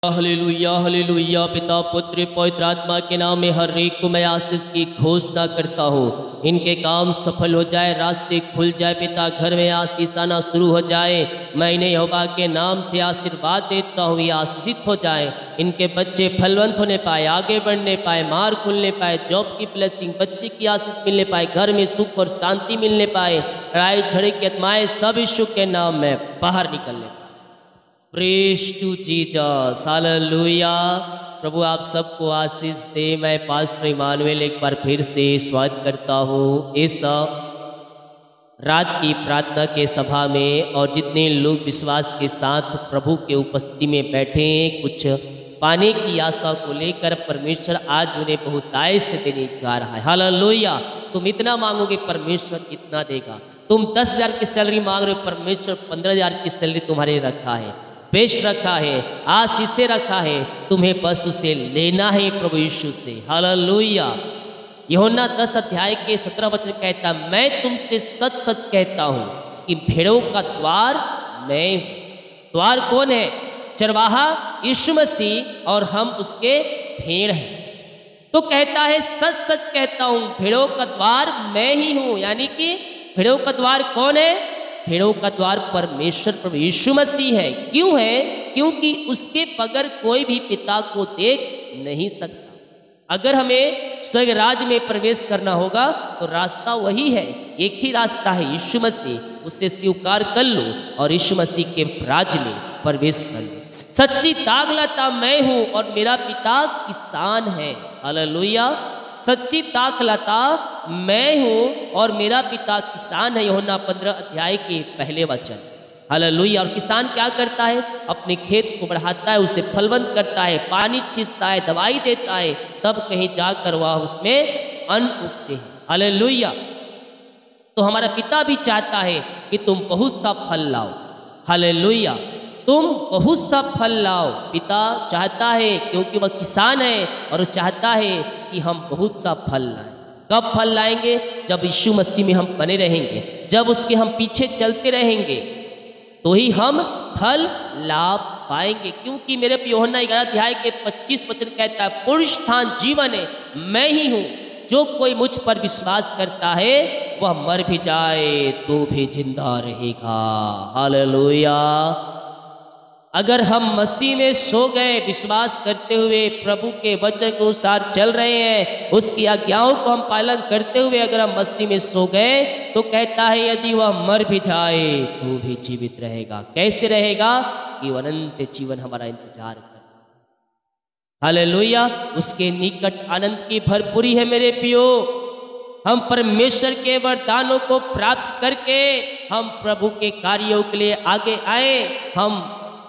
Hallelujah hallelujah. पिता पुत्र पवित्र आत्मा के नाम में हर एक को मैं आशीष की घोषणा करता हूँ। इनके काम सफल हो जाए, रास्ते खुल जाए पिता, घर में आशीष आना शुरू हो जाए। मैं इन्हें यहोवा के नाम से आशीर्वाद देता हूँ, ये आशीषित हो जाए। इनके बच्चे फलवंत होने पाए, आगे बढ़ने पाए, मार खुलने पाए, जॉब की ब्लेसिंग, बच्चे की आशीष मिलने पाए, घर में सुख और शांति मिलने पाए। लड़ाई झगड़े की आत्माएं सब यीशु के नाम में बाहर निकलने। Praise to Jesus, hallelujah. प्रभु आप सबको आशीष दे। मैं पास्टर इमानुएल एक बार फिर से स्वागत करता हूँ इस रात की प्रार्थना के सभा में। और जितने लोग विश्वास के साथ प्रभु के उपस्थिति में बैठे हैं, कुछ पाने की आशा को लेकर परमेश्वर आज उन्हें बहुतायत से देने जा रहा है। हालेलुया। तुम इतना मांगोगे, परमेश्वर इतना देगा। तुम 10,000 की सैलरी मांग रहे हो, परमेश्वर 15,000 की सैलरी तुम्हारे रखा है, बेस्ट रखा है, आशीष रखा है। तुम्हें बस उसे लेना है प्रभु यीशु से। हालेलुया। यूहन्ना 10 अध्याय के 17 वचन कहता, मैं तुमसे सच सच कहता हूँ कि भेड़ों का द्वार मैं हूँ। द्वार कौन है? चरवाहा यीशु मसीह, और हम उसके भेड़ हैं। तो कहता है सच सच कहता हूँ, भेड़ों का द्वार मैं ही हूँ। यानी कि भेड़ों का द्वार कौन है? भेड़ों का द्वार परमेश्वर प्रभु यीशु मसीह है। क्यों है? क्योंकि उसके बगैर कोई भी पिता को देख नहीं सकता। अगर हमें स्वर्ग राज में प्रवेश करना होगा तो रास्ता वही है, एक ही रास्ता है, यीशु मसीह। उससे स्वीकार कर लो और यीशु मसीह के राज में प्रवेश कर लो। सच्ची दाखलता मैं हूँ और मेरा पिता किसान है। हालेलुया। सच्ची दाखलता मैं हूँ और मेरा पिता किसान है। यूहन्ना 15 अध्याय के पहले वचन। हालेलुया। और किसान क्या करता है? अपने खेत को बढ़ाता है, उसे फलवंत करता है, पानी छींचता है, दवाई देता है, तब कहीं जाकर वह उसमें अन्न उगते हैं। हालेलुया। तो हमारा पिता भी चाहता है कि तुम बहुत सा फल लाओ। हालेलुया। तुम बहुत सा फल लाओ। पिता चाहता है, क्योंकि वह किसान है और चाहता है कि हम बहुत सा फल लाएं। कब फल लाएंगे? जब यीशु मसीह में हम बने रहेंगे, जब उसके हम पीछे चलते रहेंगे, तो ही हम फल ला पाएंगे। क्योंकि मेरे यूहन्ना 11 अध्याय के 25 वचन कहता है, पुनरुत्थान जीवन है, मैं ही हूँ। जो कोई मुझ पर विश्वास करता है वह मर भी जाए तो भी जिंदा रहेगा। हालेलुया। अगर हम मसीह में सो गए, विश्वास करते हुए प्रभु के वचन के अनुसार चल रहे हैं, उसकी आज्ञाओं को हम पालन करते हुए अगर हम मसीह में सो गए, तो कहता है यदि वह मर भी जाए तो भी जीवित रहेगा। कैसे रहेगा? कि अनंत जीवन हमारा इंतजार कर। हालेलुया। उसके निकट आनंद की भरपूरी है मेरे पियो। हम परमेश्वर के वरदानों को प्राप्त करके हम प्रभु के कार्यों के लिए आगे आए,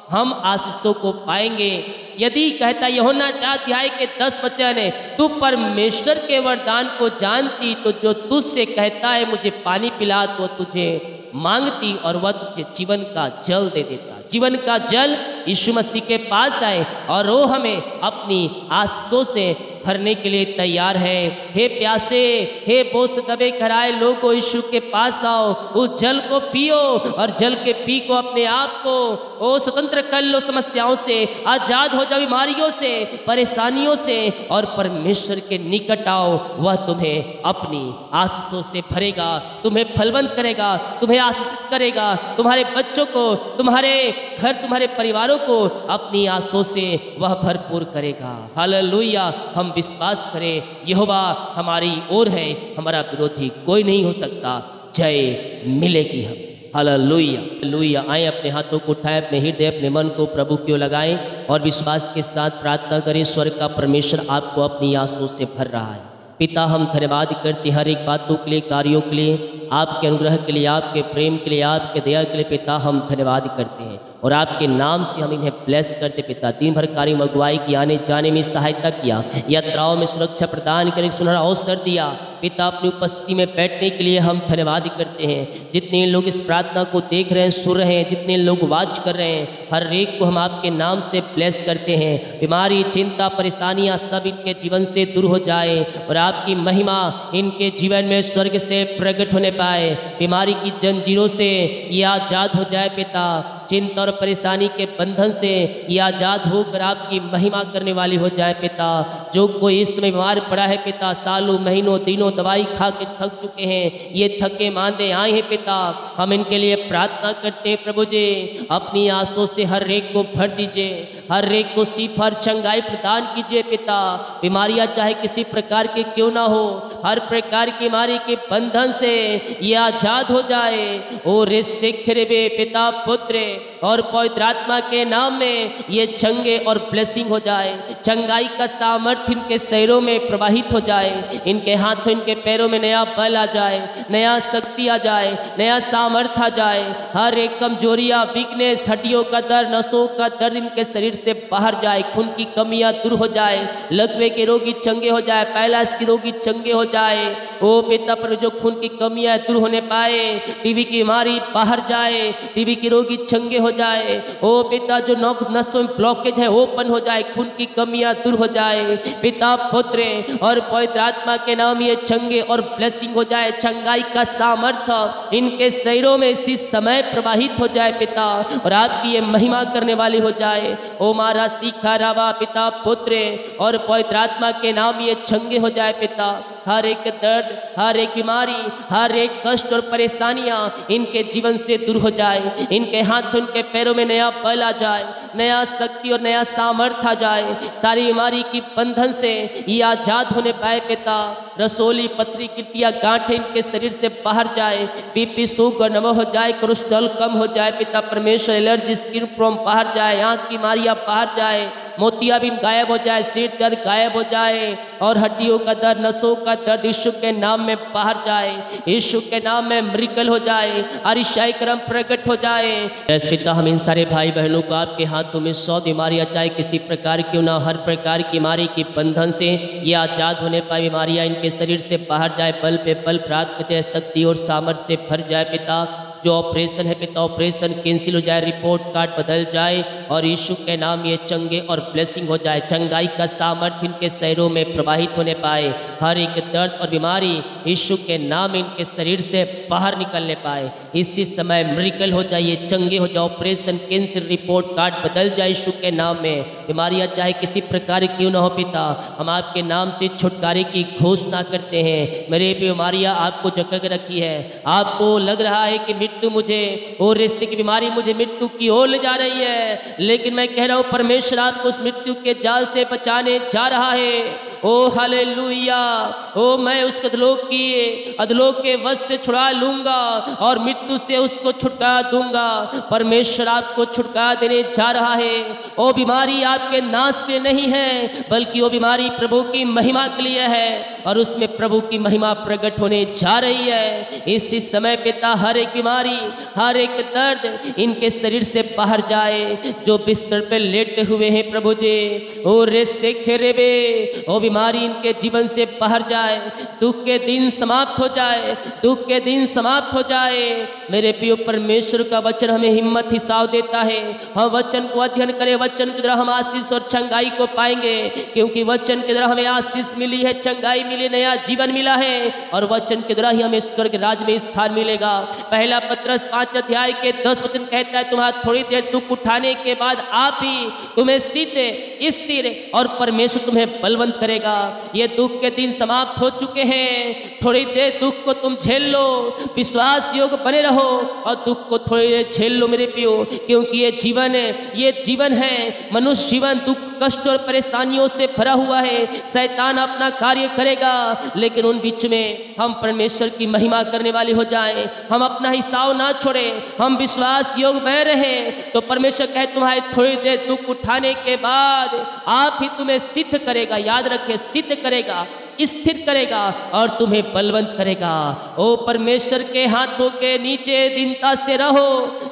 हम आशीषों को पाएंगे। यदि कहता यूहन्ना 4 अध्याय के 10 वचन है, तू परमेश्वर के वरदान को जानती तो जो तुझसे कहता है मुझे पानी पिला, तो तुझे मांगती और वह तुझे जीवन का जल दे देता। जीवन का जल यीशु मसीह के पास आए और वो हमें अपनी आशीषों से भरने के लिए तैयार है। हे प्यासे, हे बोझ दबे कराए लोगों, यीशु के पास आओ, उस जल को पियो और जल के पी को अपने आप को ओ स्वतंत्र कर लो समस्याओं से, आजाद हो जाओ बीमारियों से, परेशानियों से, और परमेश्वर के निकट आओ। वह तुम्हें अपनी आशीषों से भरेगा, तुम्हें फलवंत करेगा, तुम्हें आशीषित करेगा, तुम्हारे बच्चों को, तुम्हारे घर, तुम्हारे परिवारों को अपनी आशीषों से वह भरपूर करेगा। हालेलुया। हम विश्वास करें, यहोवा हमारी ओर है, हमारा विरोधी कोई नहीं हो सकता। जय मिलेगी हम। Hallelujah hallelujah. आए अपने हाथों को उठाएं, अपने हृदय, अपने मन को प्रभु की ओर लगाएं और विश्वास के साथ प्रार्थना करें। स्वर्ग का परमेश्वर आपको अपनी आशीषों से भर रहा है। पिता, हम धन्यवाद करते हर एक बातों के लिए, कार्यों के लिए, आपके अनुग्रह के लिए, आपके प्रेम के लिए, आपके दया के लिए। पिता, हम धन्यवाद करते हैं और आपके नाम से हम इन्हें ब्लेस करते। पिता, दिन भर कार्य अगुवाई की, आने जाने में सहायता किया, यात्राओं में सुरक्षा प्रदान करने का सुनहरा अवसर दिया। पिता, अपनी उपस्थिति में बैठने के लिए हम धन्यवाद करते हैं। जितने लोग इस प्रार्थना को देख रहे हैं, सुन रहे हैं, जितने लोग वाच कर रहे हैं, हर एक को हम आपके नाम से ब्लेस करते हैं। बीमारी, चिंता, परेशानियां सब इनके जीवन से दूर हो जाए और आपकी महिमा इनके जीवन में स्वर्ग से प्रकट होने पाए। बीमारी की जंजीरों से ये आजाद हो जाए। पिता, चिंता और परेशानी के बंधन से ये आज़ाद होकर आपकी महिमा करने वाली हो जाए पिता। जो कोई इस समय बीमार पड़ा है पिता, सालों महीनों दिनों दवाई खा के थक चुके हैं, ये थके मांदे आए हैं पिता, हम इनके लिए प्रार्थना करते हैं प्रभु जी। अपनी आंसू से हर एक को भर दीजिए, हर एक को शिफा चंगाई प्रदान कीजिए पिता। बीमारियां चाहे किसी प्रकार की क्यों ना हो, हर प्रकार की बीमारी के बंधन से ये आजाद हो जाए। ओ रे सिखरेबे पिता पुत्र और पवित्र आत्मा के नाम में ये चंगे और ब्लेसिंग हो जाए। चंगाई का सामर्थ्य इनके शरीरों में प्रवाहित हो जाए, इनके हाथों इनके पैरों में नया बल आ जाए, नया शक्ति आ जाए, नया सामर्थ्य आ जाए। हर एक कमजोरियां, वीकनेस, हड्डियों का दर्द, नसों का दर्द इनके शरीर से बाहर जाए, खून की कमियां दूर हो जाए, लकवे के रोगी चंगे हो जाए, पैलास के रोगी चंगे हो जाए। ओ पिता पर जो खून की कमियां दूर होने पाए, टीबी की बीमारी बाहर जाए, टीबी के रोगी चंगे हो जाए। ओ पिता जो नसों में ब्लॉकेज है ओपन हो जाए, खून की कमियां दूर हो जाए। पिता पुत्र और पवित्र आत्मा के नाम ये चंगे और ब्लेसिंग हो जाए। चंगाई का सामर्थ्य इनके शरीरों में इसी समय प्रवाहित हो जाए पिता, और आपकी ये महिमा करने वाली हो जाए। ओ मारा सीखा रावा पिता पुत्र और पवित्र आत्मा के नाम ये चंगे हो जाए पिता। हर एक दर्द, हर एक बीमारी, हर एक कष्ट और परेशानियां इनके जीवन से दूर हो जाए। इनके हाथों इनके पैरों में नया बल आ जाए, नया शक्ति और नया सामर्थ्य आ जाए। सारी बीमारी की बंधन से ये आजाद होने पाए पिता। रसोली, पथरी, गिल्टियां, गांठें इनके शरीर से बाहर जाए, बीपी, शुगर नम हो जाए, कोलेस्ट्रॉल कम हो जाए पिता परमेश्वर। एलर्जी, स्किन प्रॉब्लम बाहर जाए, आंख की बीमारियां बाहर जाए, मोतियाबिंद गायब हो जाए, सिर दर्द गायब हो जाए, और हड्डियों का दर्द, नसों का दर्द यीशु के नाम में बाहर जाए। यीशु के नाम में मिरेकल हो जाए, अरिशाई क्रम प्रकट हो जाए। ऐसे पिता हम इन सारे भाई बहनों को आपके हाथों में 100 बीमारियां चाहे किसी प्रकार क्यों ना, हर प्रकार की बीमारी की बंधन से ये आजाद होने पाए। बीमारियां इनके शरीर से बाहर जाए, बल पे बल प्राप्त करे, शक्ति और सामर्थ्य से भर जाए पिता। जो ऑपरेशन है पिता, ऑपरेशन कैंसिल हो जाए, रिपोर्ट कार्ड बदल जाए, और यीशु के नाम ये चंगे और ब्लेसिंग हो जाए। चंगाई का सामर्थ्य इनके शरीरों में प्रवाहित होने पाए। हर एक दर्द और बीमारी यीशु के नाम इनके शरीर से बाहर निकलने पाए। इसी समय मिरेकल हो जाए, ये चंगे हो जाए, ऑपरेशन कैंसिल, रिपोर्ट कार्ड बदल जाए यीशु के नाम में। बीमारियां चाहे किसी प्रकार क्यों ना हो पिता, हम आपके नाम से छुटकारे की घोषणा करते हैं। मेरे बीमारियां आपको जकड़ के रखी है, आपको लग रहा है कि मृत्यु मुझे और रिश्ते की बीमारी मुझे मृत्यु की ओर ले जा रही है, लेकिन मैं कह रहा हूं परमेश्वर आपको उस मृत्यु के जाल से बचाने जा रहा है। ओ हालेलुया, ओ मैं उस अधलोक के वश से छुड़ा लूंगा और मृत्यु से उसको छुटका दूंगा। परमेश्वर आपको छुटका देने जा रहा है। ओ बीमारी आपके नाश के नहीं है, बल्कि वो बीमारी प्रभु की महिमा के लिए है, और उसमें प्रभु की महिमा प्रकट होने जा रही है। इसी समय पिता हर एक बीमारी, हर एक दर्द इनके शरीर से बाहर जाए। जो बिस्तर पे लेटे हुए हैं प्रभु जी, ओ रे से खेरेबे, ओ बीमारी इनके जीवन से बाहर जाए। दुख के दिन समाप्त हो जाए, दुख के दिन समाप्त हो जाए। मेरे प्रिय परमेश्वर का वचन हमें हिम्मत हिसाब देता है। हम वचन को अध्ययन करें, वचन के द्वारा हम आशीष और चंगाई को पाएंगे, क्योंकि वचन के द्वारा हमें आशीष मिली है, चंगाई मिली, नया जीवन मिला है, और वचन के द्वारा ही हमें स्वर्ग राज में स्थान मिलेगा। पहला पत्रस 5 अध्याय के 10 वचन कहता है, तुम्हारा थोड़ी देर दुख उठाने के बाद आप ही तुम्हें सिद्ध, स्थिर और परमेश्वर तुम्हें बलवंत करेगा। ये दुख के दिन समाप्त हो चुके हैं। थोड़ी देर दुख को तुम झेल लो, विश्वास योग बने रहो और दुख को थोड़ी देर झेल लो मेरे प्रियो, क्योंकि ये जीवन है। मनुष्य जीवन दुख, कष्ट और परेशानियों से भरा हुआ है। शैतान अपना कार्य करेगा, लेकिन उन बीच में हम परमेश्वर की महिमा करने वाले हो जाएं। हम अपना हिसाब ना छोड़े, हम विश्वास योग में रहे, तो परमेश्वर कहे तुम्हारे थोड़ी देर दुख उठाने के बाद आप ही तुम्हें सिद्ध करेगा। याद रखे, सिद्ध करेगा, स्थिर करेगा और तुम्हें बलवंत करेगा। ओ परमेश्वर के हाथों के नीचे दीनता से रहो,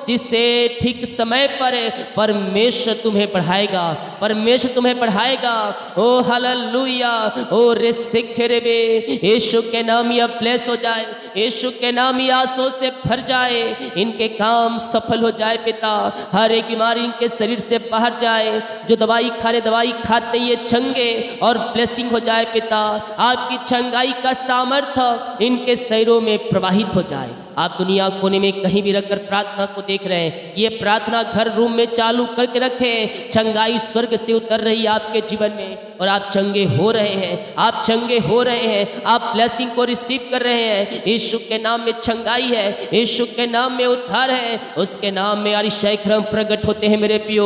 जिससे ठीक समय पर परमेश्वर तुम्हें बढ़ाएगा, परमेश्वर तुम्हें बढ़ाएगा। ओ हालेलुया, ओ रे सिखरेबे, यीशु के नाम यह ब्लेस हो जाए, यीशु के नाम यह आंसू से भर जाए। इनके काम सफल हो जाए पिता। हर एक बीमारी इनके शरीर से बाहर जाए। जो दवाई खाते ये चंगे और ब्लेसिंग हो जाए पिता। आपकी चंगाई का सामर्थ्य इनके शरीरों में प्रवाहित हो जाए। आप दुनिया कोने में कहीं भी रखकर प्रार्थना को देख रहे हैं, ये प्रार्थना घर रूम में चालू करके रखें। चंगाई स्वर्ग से उतर रही है आपके जीवन में और आप चंगे हो रहे हैं, आप चंगे हो रहे हैं, आप ब्लेसिंग को रिसीव कर रहे हैं। यीशु के नाम में चंगाई है, यीशु के नाम में उद्धार है, उसके नाम में अतिशय क्रम प्रकट होते हैं। मेरे प्रियो,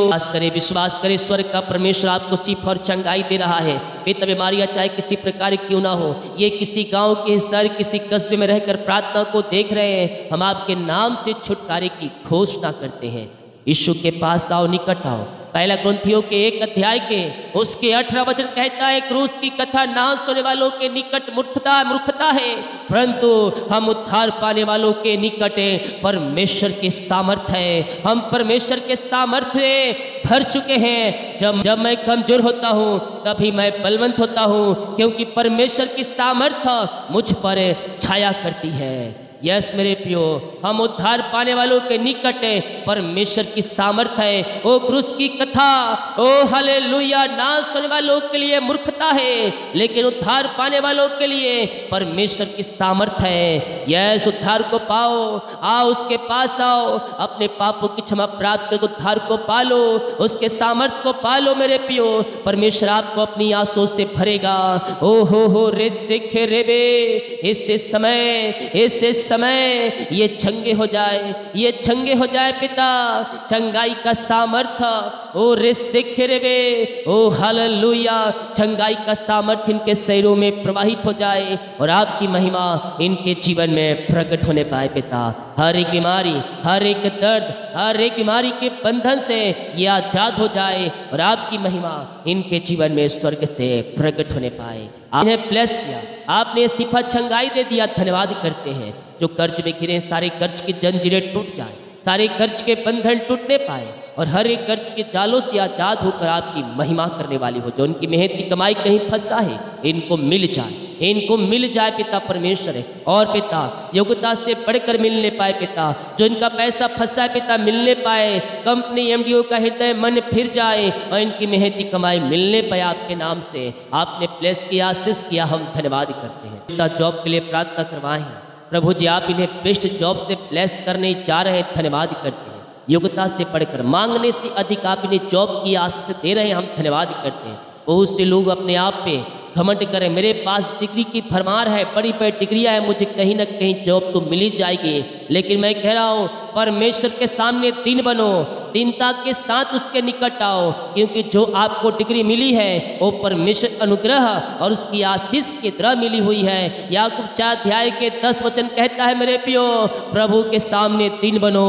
विश्वास करें, स्वर्ग का परमेश्वर आपको सिर्फ और चंगाई दे रहा है। पित्त बीमारियां चाहे किसी प्रकार की क्यों ना हो, ये किसी गांव के शहर किसी कस्बे में रहकर प्रार्थना को देख रहे हैं, हम आपके नाम से छुटकारे की घोषणा करते हैं। यीशु के पास आओ, निकट आओ। पहला ग्रंथियों के 1 अध्याय के उसके 18 वचन कहता है, क्रूस की कथा ना सुनने वालों के निकट मूर्खता है, परंतु हम उद्धार पाने वालों के निकट परमेश्वर के सामर्थ है। हम परमेश्वर के सामर्थ्य भर चुके हैं। जब मैं कमजोर होता हूँ तभी मैं बलवंत होता हूँ, क्योंकि परमेश्वर की सामर्थ्य मुझ पर छाया करती है। यस मेरे प्रियो, हम उद्धार पाने वालों के निकट परमेश्वर की सामर्थ है। ओ क्रूस की कथा, ओ हालेलुया, ना सुनने वालों के लिए मूर्खता है, लेकिन उद्धार पाने वालों के लिए परमेश्वर की सामर्थ है। यस, उद्धार को पाओ, आओ उसके पास आओ, अपने पापों की क्षमा प्राप्त कर उद्धार को पालो, उसके सामर्थ को पालो। मेरे प्रियो, परमेश्वर आपको अपनी आंसू से भरेगा। ओ हो रे सिखे रेबे, इससे समय ये चंगे हो जाए, ये चंगे हो जाए पिता। चंगाई का सामर्थ, ओ रे सिखे रेबे, ओ हालेलुया, चंगाई का सामर्थ इनके शरीरों में प्रवाहित हो जाए और आपकी महिमा इनके जीवन में प्रकट होने पाए पिता। हर एक बीमारी, हर एक दर्द, हर एक बीमारी के बंधन से ये आजाद हो जाए और आपकी महिमा इनके जीवन में स्वर्ग से प्रकट होने पाए। आपने ब्लेस किया, आपने सिफा चंगाई दे दिया, धन्यवाद करते हैं। जो कर्ज में घिरे सारे कर्ज की जंजीरें टूट जाए, सारे कर्ज के बंधन टूटने पाए और हर एक कर्ज के जालों से आजाद होकर आपकी महिमा करने वाली हो। जो उनकी मेहनत की कमाई कहीं फंसा है, इनको मिल जाए, इनको मिल जाए पिता परमेश्वर है। और पिता योग्यता से बढ़कर मिलने पाए पिता, जो इनका पैसा फंसा है पिता मिलने पाए, कंपनी एमडीओ का हृदय मन फिर जाए और इनकी मेहनत की कमाई मिलने पाए। आपके नाम से आपने ब्लेस किया, आशीष किया, हम धन्यवाद करते हैं पिता। जॉब के लिए प्रार्थना करवाएं प्रभु जी, आप इन्हें बेस्ट जॉब से ब्लेस करने जा रहे हैं, धन्यवाद करते हैं। योग्यता से बढ़कर मांगने से अधिक आप इन्हें जॉब की आशीष दे रहे हैं, हम धन्यवाद करते हैं। बहुत से लोग अपने आप पे घमंड करें, मेरे पास डिग्री की भरमार है, बड़ी बड़ी डिग्रियां है, मुझे कहीं ना कहीं जॉब तो मिल ही जाएगी। लेकिन मैं कह रहा हूँ, परमेश्वर के सामने दीन बनो, दीनता के साथ उसके निकट आओ, क्योंकि जो आपको डिग्री मिली है वो परमेश्वर अनुग्रह और उसकी आशीष की तरह मिली हुई है। याकूब 4 अध्याय के 10 वचन कहता है, मेरे प्रियो, प्रभु के सामने दीन बनो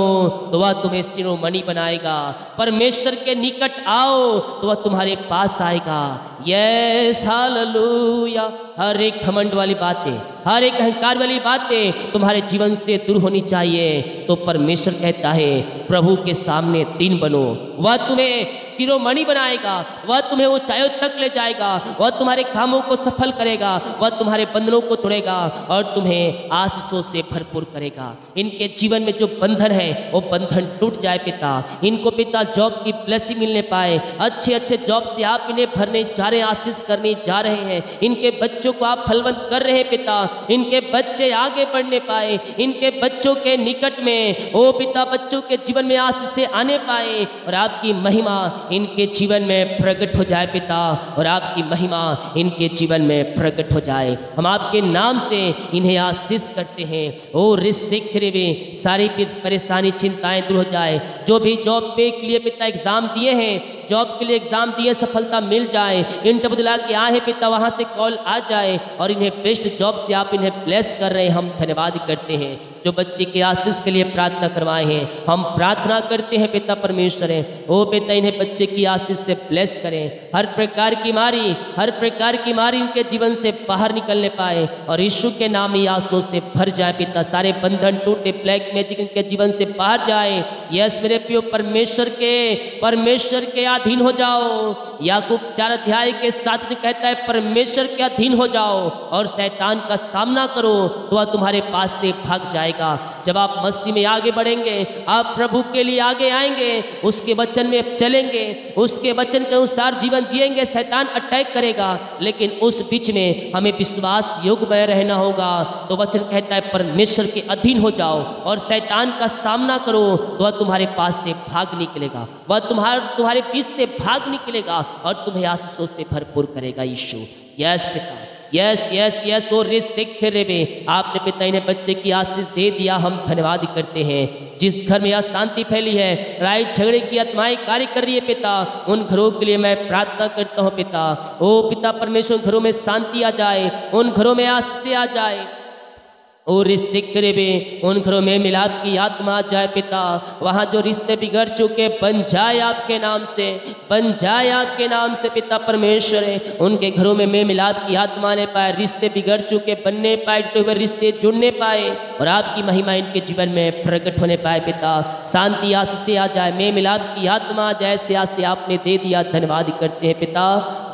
तो वह तुम्हें शिरोमणि बनाएगा। परमेश्वर के निकट आओ तो वह तुम्हारे पास आएगा। Yes, hallelujah. हर एक घमंड वाली बातें, हर एक अहंकार वाली बातें तुम्हारे जीवन से दूर होनी चाहिए। तो परमेश्वर कहता है, प्रभु के सामने दीन बनो, वह तुम्हें शिरोमणि बनाएगा, वह तुम्हें ऊंचाइयों तक ले जाएगा, वह तुम्हारे कामों को सफल करेगा, वह तुम्हारे बंधनों को तोड़ेगा और तुम्हें आशीषों से भरपूर करेगा। इनके जीवन में जो बंधन है वो बंधन टूट जाए पिता। इनको पिता जॉब की ब्लेसिंग मिलने पाए, अच्छे अच्छे जॉब से आप इन्हें भरने जा रहे हैं, आशीष करने जा रहे हैं। इनके बच्चों को आप फलवंत कर रहे हैं पिता, इनके बच्चे आगे बढ़ने पाए, इनके बच्चों के निकट में ओ पिता बच्चों के जीवन में आशीष से आने पाए और आपकी महिमा इनके जीवन में प्रकट हो जाए पिता, और आपकी महिमा इनके जीवन में प्रकट हो जाए। हम आपके नाम से इन्हें आशीष करते हैं। ओ रिसिक रे, सारी परेशानी चिंताएं दूर हो जाए। जो भी जॉब पे के लिए पिता एग्जाम दिए हैं, जॉब के लिए एग्जाम दिए, सफलता मिल जाए। इंटरव्यू दिला के आए हैं पिता, वहां से कॉल आ जाए और इन्हें बेस्ट जॉब से आप इन्हें ब्लेस कर रहे हैं, हम धन्यवाद करते हैं। जो बच्चे के आशीष के लिए प्रार्थना करवाए हैं, हम प्रार्थना करते हैं पिता परमेश्वर है, ओ पिता इन्हें बच्चे की आशीष से ब्लेस करें। हर प्रकार की बीमारी, हर प्रकार की बीमारी इनके जीवन से बाहर निकलने पाए और यीशु के नाम ही आंसू से भर जाए पिता। सारे बंधन टूटे, ब्लैक मैजिक इनके जीवन से बाहर जाए। यस मेरे प्रियो, परमेश्वर के अधीन हो जाओ। याकूब 4 अध्याय के 7 में कहता है परमेश्वर के अधीन हो जाओ और शैतान का सामना करो तो वह तुम्हारे पास से भाग जाएगा। जब आप मसीह में आगे बढ़ेंगे, आप प्रभु के लिए आगे आएंगे, उसके वचन में चलेंगे, उसके वचन के अनुसार जीवन जिएंगे, शैतान अटैक करेगा, लेकिन उस बीच में हमें विश्वास योग्य में रहना होगा। तो वचन कहता है परमेश्वर के अधीन हो जाओ और शैतान का सामना करो तो वह तुम्हारे पास से भाग निकलेगा, वह तुम्हारे बीच से भाग निकलेगा और तुम्हें आशीषों से भरपूर करेगा। यीशु यस पिता, यस यस यस। और आपने पिता इन्हें बच्चे की आशीष दे दिया, हम धन्यवाद करते हैं। जिस घर में अशांति फैली है, लड़ाई झगड़े की आत्माएं कार्य कर रही है पिता, उन घरों के लिए मैं प्रार्थना करता हूँ पिता। ओ पिता परमेश्वर, घरों में शांति आ जाए, उन घरों में आशीष आ जाए और रिश्ते करीबे उन घरों में मिलाप की आत्मा आ जाए पिता। वहाँ जो रिश्ते बिगड़ चुके बन जाए आपके नाम से, बन जाए आपके नाम से पिता परमेश्वर। उनके घरों में मिलाप की आत्मा ने पाए, रिश्ते बिगड़ चुके बनने पाए, टूटे हुए रिश्ते जुड़ने पाए और आपकी महिमा इनके जीवन में प्रकट होने पाए पिता। शांति आशीष से आ जाए, में मिलाप की आत्मा आ जाए, से आशीष आपने दे दिया, धन्यवाद करते हैं पिता।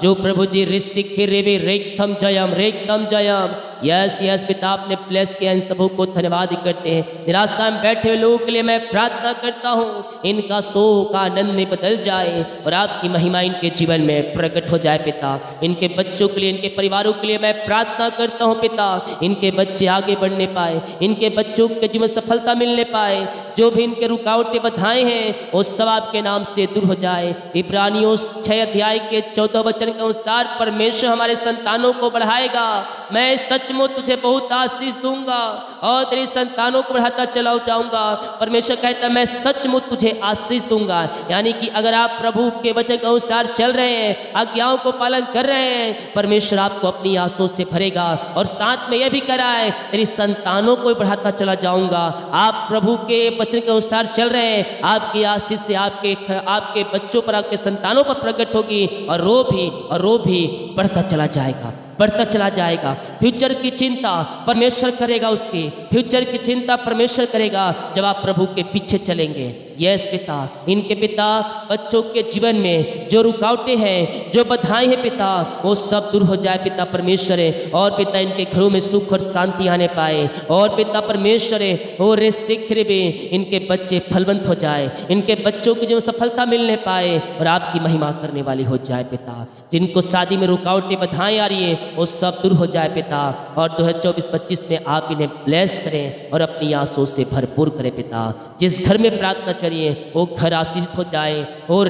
जो प्रभु जी रेखम जयम रेखम जयम, यस यस पिता, आपने ब्लेस किया, इन सबों को धन्यवाद करते हैं। निराशा में बैठे हुए लोगों के लिए मैं प्रार्थना करता हूँ, इनका शोक आनंद में बदल जाए और आपकी महिमा इनके जीवन में प्रकट हो जाए पिता। इनके बच्चों के लिए, इनके परिवारों के लिए मैं प्रार्थना करता हूँ पिता, इनके बच्चे आगे बढ़ने पाए, इनके बच्चों के जीवन सफलता मिलने पाए। जो भी इनके रुकावटें बाधाएं हैं वो सब आपके नाम से दूर हो जाए। इब्रानियों 6 अध्याय के 14 वचन के अनुसार परमेश्वर हमारे संतानों को बढ़ाएगा। मैं सचमुच तुझे बहुत आशीष दूंगा और तेरी संतानों को बढ़ाता चला जाऊंगा। परमेश्वर कहता है मैं सचमुच तुझे आशीष दूंगा। यानी कि अगर आप प्रभु के वचन के अनुसार चल रहे हैं, आज्ञाओं को पालन कर रहे हैं, परमेश्वर आपको अपनी आशीषों से भरेगा और साथ में यह भी करा है तेरी संतानों को बढ़ाता चला जाऊंगा। आप प्रभु के वचन के अनुसार चल रहे हैं, आपकी आशीष से आपके बच्चों पर, आपके संतानों पर प्रकट होगी और रो भी बढ़ता चला जाएगा, बढ़ता चला जाएगा। फ्यूचर की चिंता परमेश्वर करेगा, उसकी फ्यूचर की चिंता परमेश्वर करेगा जब आप प्रभु के पीछे चलेंगे। यस पिता, इनके पिता बच्चों के जीवन में जो रुकावटें हैं, जो बाधाएं हैं पिता, वो सब दूर हो जाए पिता परमेश्वर। और पिता इनके घरों में सुख और शांति आने पाए और पिता परमेश्वर और इनके बच्चे फलवंत हो जाए, इनके बच्चों की जो सफलता मिलने पाए और आपकी महिमा करने वाली हो जाए पिता। जिनको शादी में रुकावटें बाधाएं आ रही है वो सब दूर हो जाए पिता और 2024-25 में आप इन्हें ब्लेस करें और अपनी आंसू से भरपूर करें पिता। जिस घर में प्रार्थना चलिए वो घर आशीषित हो जाए और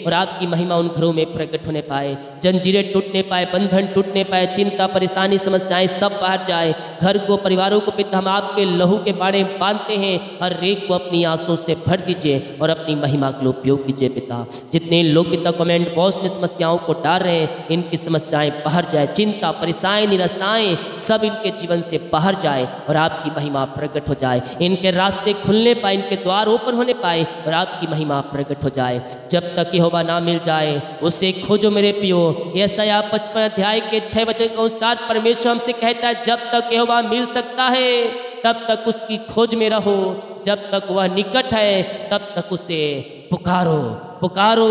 और आपकी महिमा उन घरों में प्रकट होने पाए, जंजीरें टूटने पाए, बंधन टूटने पाए, चिंता परेशानी समस्याएं सब बाहर जाए। घर को, परिवारों को पिता हम आपके लहू के बाड़े बांधते हैं, हर एक को अपनी आंसू से भर दीजिए और अपनी महिमा के लिए उपयोग कीजिए पिता। जितने लोग पिता कमेंट बॉक्स में समस्याओं को डाल रहे हैं, इनकी समस्याएं बाहर जाए, चिंता परेशानी निराशाएं सब इनके जीवन से बाहर जाए और आपकी महिमा प्रकट हो जाए। इनके रास्ते खुलने पाए, इनके द्वार ओपन होने पाए और आपकी महिमा प्रकट हो जाए। जब तक यहोवा ना मिल जाए उसे खोजो मेरे पियो। यशायाह 55 अध्याय के 6 वचन के अनुसार परमेश्वर हमसे कहता है जब तक यहोवा मिल सकता है तब तक उसकी खोज में रहो, जब तक वह निकट है तब तक उसे पुकारो, पुकारो,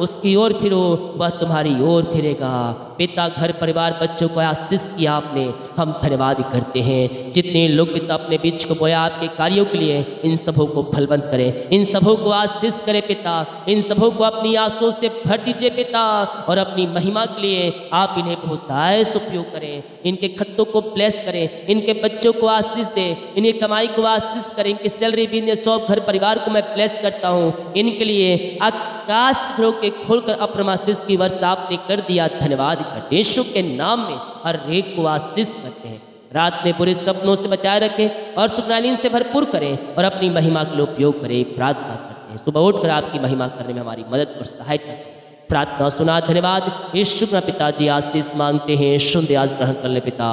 उसकी ओर फिरो, वह तुम्हारी ओर फिरेगा। पिता घर परिवार बच्चों को आशीष किया आपने, हम धन्यवाद करते हैं। जितने लोग पिता अपने बीच को बोया आपके कार्यों के लिए, इन सबों को फलवंत करें, इन सबों को आशीष करें पिता, इन सबों को अपनी आंसुओं से भर दीजिए पिता और अपनी महिमा के लिए आप इन्हें बहुत आयस उपयोग करें। इनके खत्तों को ब्लेस करें, इनके बच्चों को आशीष दें, इनकी कमाई को आशीष करें, इनकी सैलरी बिजनेस सब घर परिवार को मैं ब्लेस करता हूँ। इनके लिए आकाश के खोलकर अपना आशीष की वर्षा आपने कर दिया, धन्यवाद करते यीशु के नाम में हर एक को आशीष करते हैं। रात में बुरे सपनों से बचाए रखें और सुखनालीन से भरपूर करें और अपनी महिमा के लिए उपयोग करें, प्रार्थना करते हैं। सुबह उठकर आपकी महिमा करने में हमारी मदद और सहायता करें। प्रार्थना सुना, धन्यवाद यीशु का पिताजी आशीष मांगते हैं, शुद्ध आज ग्रहण कर ले पिता,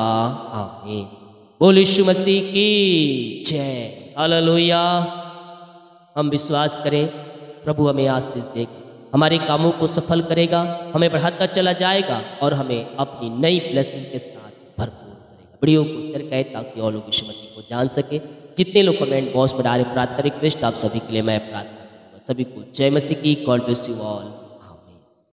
आमीन। बोल यीशु मसीह की जय, हालेलुया। हम विश्वास करें प्रभु हमें आशीष देगा, हमारे कामों को सफल करेगा, हमें बढ़ाता चला जाएगा और हमें अपनी नई ब्लेसिंग के साथ भरपूर करेगा। वीडियो को शेयर करें ताकि और लोग यीशु मसीह को जान सके। जितने लोग कमेंट बॉक्स में डाले प्रार्थना रिक्वेस्ट, आप सभी के लिए मैं प्रार्थना करूँगा। सभी को जय मसीह की। God bless you all.